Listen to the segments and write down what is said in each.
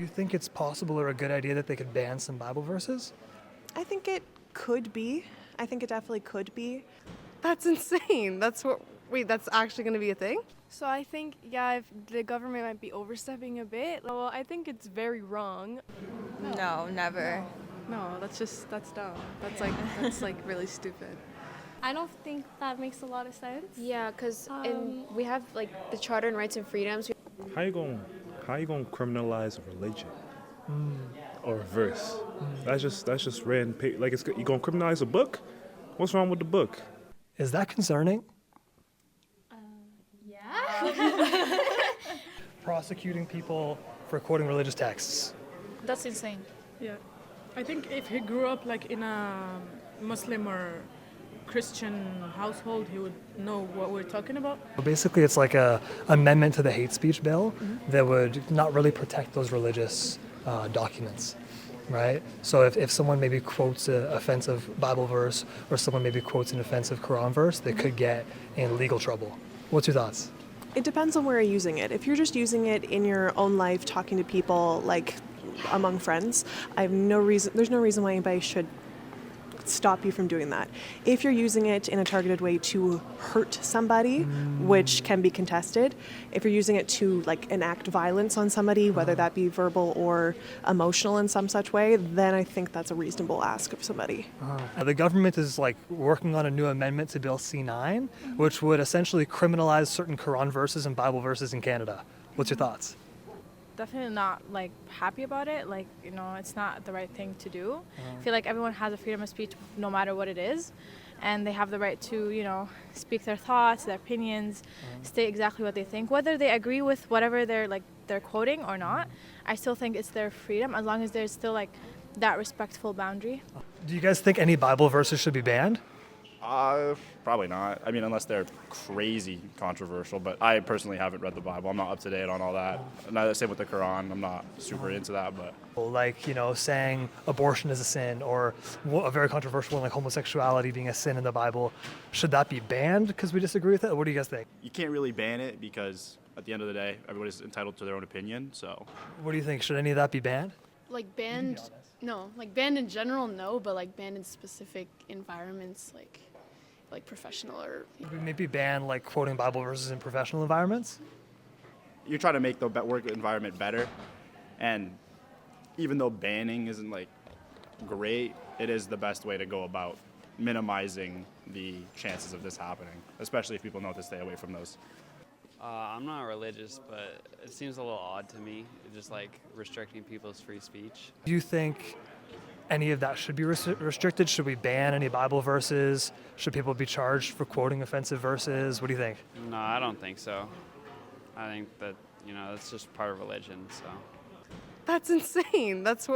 you think it's possible or a good idea that they could ban some Bible verses? I think it could be. I think it definitely could be. That's insane. That's actually going to be a thing? So I think, yeah, if the government might be overstepping a bit. Well, I think it's very wrong. No, never. No, that's dumb. That's like really stupid. I don't think that makes a lot of sense. Yeah, because we have like the Charter and Rights and Freedoms. How you gonna criminalize a religion or a verse? That's just random. Like you gonna criminalize a book? What's wrong with the book? Is that concerning? Yeah. Prosecuting people for quoting religious texts. That's insane. Yeah, I think if he grew up like in a Muslim or Christian household, he would know what we're talking about. Basically, it's like a amendment to the hate speech bill that would not really protect those religious documents, right? So if someone maybe quotes an offensive Bible verse or someone maybe quotes an offensive Quran verse, they could get in legal trouble. What's your thoughts? It depends on where you're using it. If you're just using it in your own life, talking to people, like among friends, there's no reason why anybody should stop you from doing that. If you're using it in a targeted way to hurt somebody, which can be contested, if you're using it to like enact violence on somebody, whether that be verbal or emotional in some such way, then I think that's a reasonable ask of somebody. The government is like working on a new amendment to Bill C9, which would essentially criminalize certain Quran verses and Bible verses in Canada. What's your thoughts? Definitely not like happy about it. Like, you know, it's not the right thing to do. I feel like everyone has a freedom of speech no matter what it is. And they have the right to, you know, speak their thoughts, their opinions, state exactly what they think. Whether they agree with whatever they're quoting or not, I still think it's their freedom as long as there's still like that respectful boundary. Do you guys think any Bible verses should be banned? Probably not. I mean, unless they're crazy controversial, but I personally haven't read the Bible. I'm not up to date on all that. And same with the Quran. I'm not super into that, but. Like, you know, saying abortion is a sin, or a very controversial one like homosexuality being a sin in the Bible. Should that be banned because we disagree with it? Or what do you guys think? You can't really ban it because at the end of the day, everybody's entitled to their own opinion, so. What do you think? Should any of that be banned? Like banned, no. Like banned in general, no. But like banned in specific environments, like professional or. Maybe ban like quoting Bible verses in professional environments? You're trying to make the work environment better, and even though banning isn't like great, it is the best way to go about minimizing the chances of this happening, especially if people know to stay away from those. I'm not religious, but it seems a little odd to me, just like restricting people's free speech. Do you think any of that should be restricted? Should we ban any Bible verses? Should people be charged for quoting offensive verses? What do you think? No, I don't think so. I think that, you know, that's just part of religion, so. That's insane. That's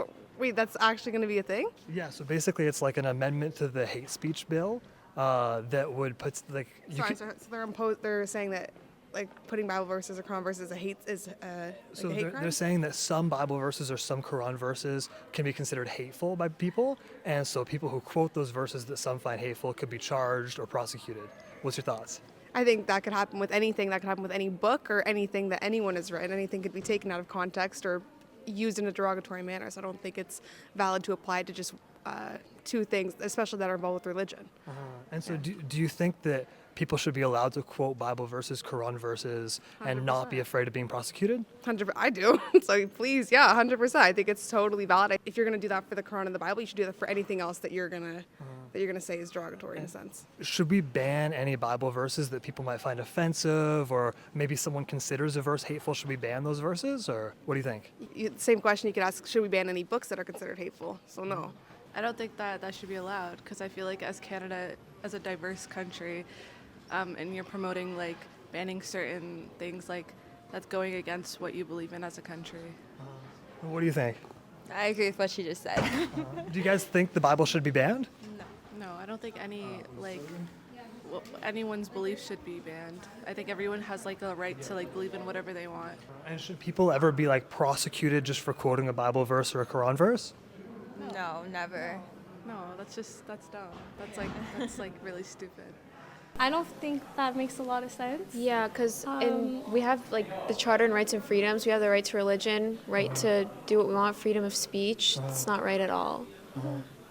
actually going to be a thing? Yeah, so basically it's like an amendment to the hate speech bill that would put like. So they're saying that like putting Bible verses or Quran verses So a hate crime? they're saying that some Bible verses or some Quran verses can be considered hateful by people, and so people who quote those verses that some find hateful could be charged or prosecuted. What's your thoughts? I think that could happen with anything. That could happen with any book or anything that anyone has written. Anything could be taken out of context or used in a derogatory manner. So I don't think it's valid to apply to just two things, especially that are involved with religion. And so do you think that people should be allowed to quote Bible verses, Quran verses, and not be afraid of being prosecuted? 100%. I do. So please, yeah, 100%. I think it's totally valid. If you're going to do that for the Quran and the Bible, you should do that for anything else that you're going to say is derogatory in a sense. Should we ban any Bible verses that people might find offensive, or maybe someone considers a verse hateful? Should we ban those verses, or what do you think? Same question you could ask, should we ban any books that are considered hateful? So no. I don't think that should be allowed, because I feel like as Canada, as a diverse country, and you're promoting like banning certain things, like that's going against what you believe in as a country. What do you think? I agree with what she just said. Do you guys think the Bible should be banned? No, I don't think anyone's belief should be banned. I think everyone has like a right to like believe in whatever they want. And should people ever be like prosecuted just for quoting a Bible verse or a Quran verse? No, never. No, that's dumb. That's like really stupid. I don't think that makes a lot of sense. Yeah, because we have like the Charter and Rights and Freedoms. We have the right to religion, right to do what we want, freedom of speech. It's not right at all.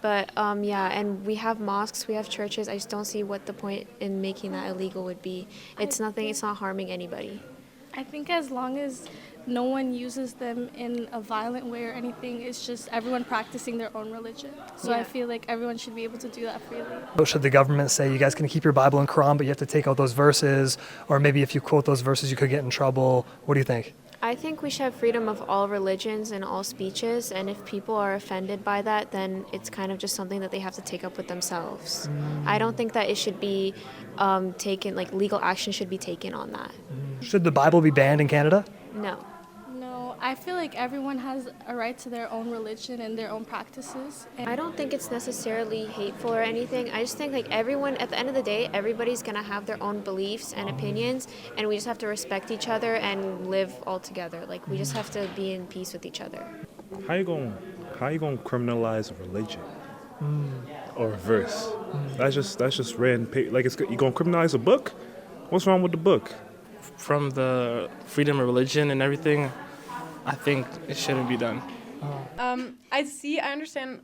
But yeah, and we have mosques, we have churches. I just don't see what the point in making that illegal would be. It's nothing. It's not harming anybody. I think as long as no one uses them in a violent way or anything, it's just everyone practicing their own religion. So I Yeah. feel like everyone should be able to do that freely. So should the government say you guys can keep your Bible and Quran, but you have to take out those verses, or maybe if you quote those verses, you could get in trouble? What do you think? I think we should have freedom of all religions and all speeches, and if people are offended by that, then it's kind of just something that they have to take up with themselves. I don't think that it should be taken, like legal action should be taken on that. Should the Bible be banned in Canada? No. No, I feel like everyone has a right to their own religion and their own practices. And I don't think it's necessarily hateful or anything. I just think like everyone, at the end of the day, everybody's gonna have their own beliefs and opinions, and we just have to respect each other and live all together. Like we just have to be in peace with each other. How you gonna criminalize a religion or a verse? That's just red paper. Like you gonna criminalize a book? What's wrong with the book? From the freedom of religion and everything, I think it shouldn't be done. I understand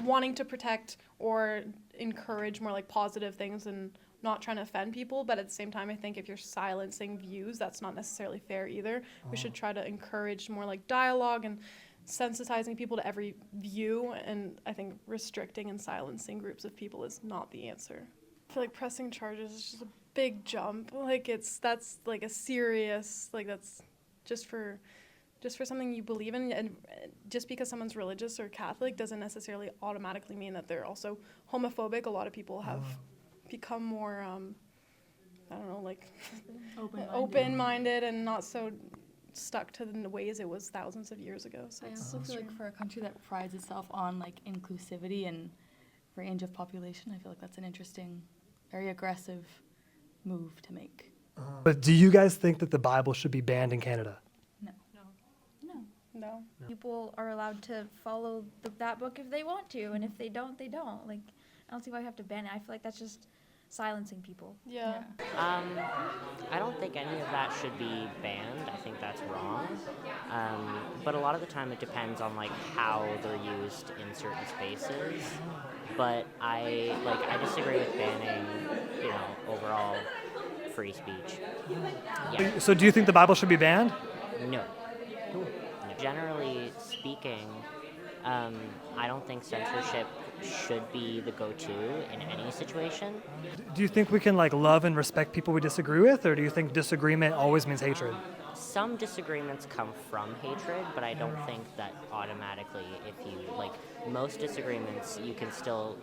wanting to protect or encourage more like positive things and not trying to offend people, but at the same time, I think if you're silencing views, that's not necessarily fair either. We should try to encourage more like dialogue and sensitizing people to every view, and I think restricting and silencing groups of people is not the answer. I feel like pressing charges is just a big jump. Like that's like a serious, like that's just for something you believe in, and just because someone's religious or Catholic doesn't necessarily automatically mean that they're also homophobic. A lot of people have become more I don't know, like open-minded and not so stuck to the ways it was thousands of years ago. So I also feel like for a country that prides itself on like inclusivity and range of population, I feel like that's an interesting, very aggressive move to make. But do you guys think that the Bible should be banned in Canada? No. People are allowed to follow that book if they want to, and if they don't, they don't. Like, I don't see why we have to ban it. I feel like that's just silencing people. Yeah. I don't think any of that should be banned. I think that's wrong. But a lot of the time it depends on like how they're used in certain spaces. But I disagree with banning, overall free speech. Yeah. So do you think the Bible should be banned? No. Generally speaking, I don't think censorship should be the go-to in any situation. Do you think we can like love and respect people we disagree with, or do you think disagreement always means hatred? Some disagreements come from hatred, but I don't think that automatically, if you most disagreements, you can still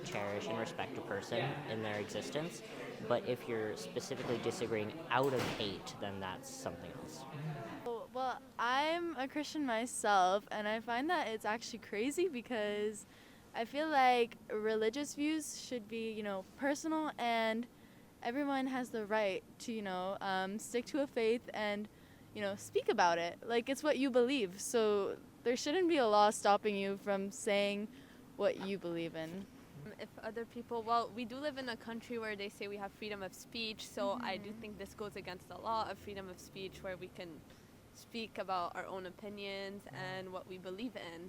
cherish and respect a person in their existence. But if you're specifically disagreeing out of hate, then that's something else. Well, I'm a Christian myself, and I find that it's actually crazy because I feel like religious views should be, personal, and everyone has the right to, stick to a faith and, speak about it. Like, it's what you believe. So there shouldn't be a law stopping you from saying what you believe in. If other people, we do live in a country where they say we have freedom of speech, so I do think this goes against the law of freedom of speech, where we can speak about our own opinions and what we believe in.